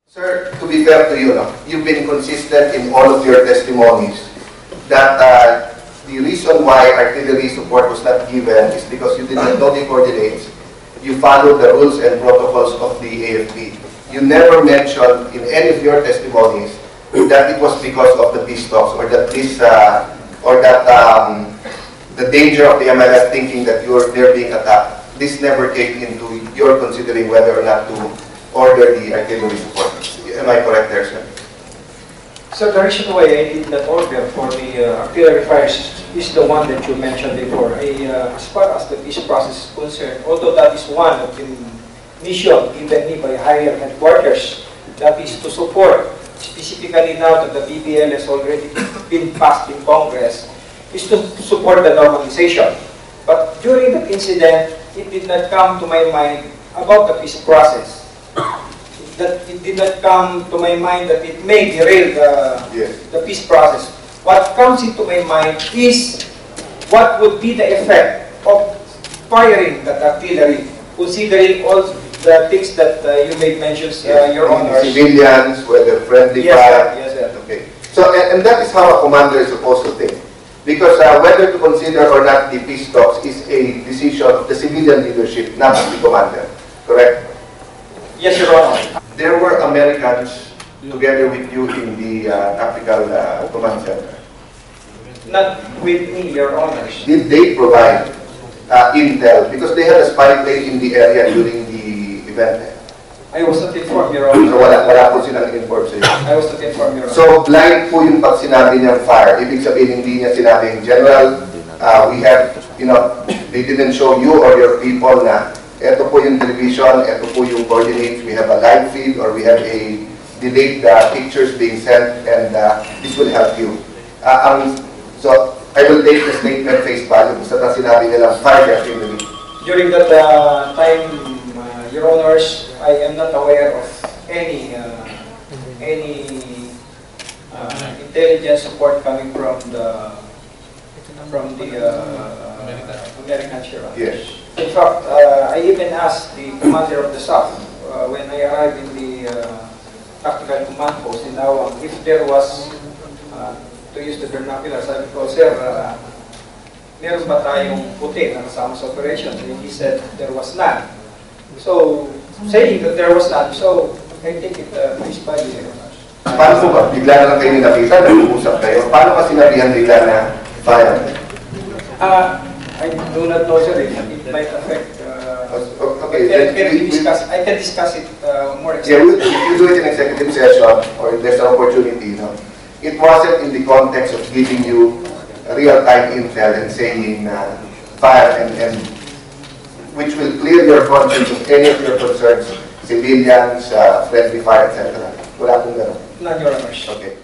Sir, to be fair to you, you've been consistent in all of your testimonies that the reason why artillery support was not given is because you did not know the coordinates. You followed the rules and protocols of the AFP. You never mentioned in any of your testimonies that it was because of the peace talks or that the danger of the MLS thinking that they're being attacked. This never came into your considering whether or not to order the artillery support. Am I correct there, sir? So the reason why I did not order for the artillery fires is the one that you mentioned before. As far as the peace process is concerned, although that is one of the mission given me by higher headquarters, that is to support, specifically now that the BBL has already been passed in Congress, is to support the normalization. But during that incident, it did not come to my mind about the peace process. That it did not come to my mind that it may derail the peace process. What comes into my mind is what would be the effect of firing that artillery, considering all the things that you made mention, Your Honor. Civilians, whether friendly fire. Yes, sir. Okay. So, and that is how a commander is supposed to think. Because whether to consider or not the peace talks is a decision of the civilian leadership, not of the commander. Correct? Yes, Your Honor. There were Americans together with you in the tactical command center. Not with me, Your Honors. Did they provide intel? Because they had a spy plane in the area during the event. I was not informed, Your Honor. So wala po silang inform sa iyo. I was not informed, Your Honor. So blind po yung pag sinabi niyang fire. Ibig sabihin hindi niya sinabing, General, we have, they didn't show you or your people na ito po yung television, ito po yung coordinates, we have a live feed or we have a delayed pictures being sent and this will help you. So I will take the statement face value sa sinabi nilang fire the artillery. During that time, Your Honors, I am not aware of any intelligence support coming from the American Sheriff. Yes. In fact, I even asked the commander of the South when I arrived in the tactical command post in Awang if there was, to use the vernacular, sabi ko, sir, meron ba tayong puti na kasama sa operation? And he said there was none. So, saying that there was none, so I take it face value. Paano po ba? Bigla na lang kayo nakita, nag-uusap kayo. Paano ka sinabihan bigla na fire? I do not know, sir, if it might affect. Okay, I can discuss it more extensively. Yeah, if you do it in executive session or if there's an opportunity, it wasn't in the context of giving you real-time intel and saying fire and which will clear your conscience of any of your concerns, civilians, friendly fire, etc. Wala pong gano'n. None, Your Honor. Okay.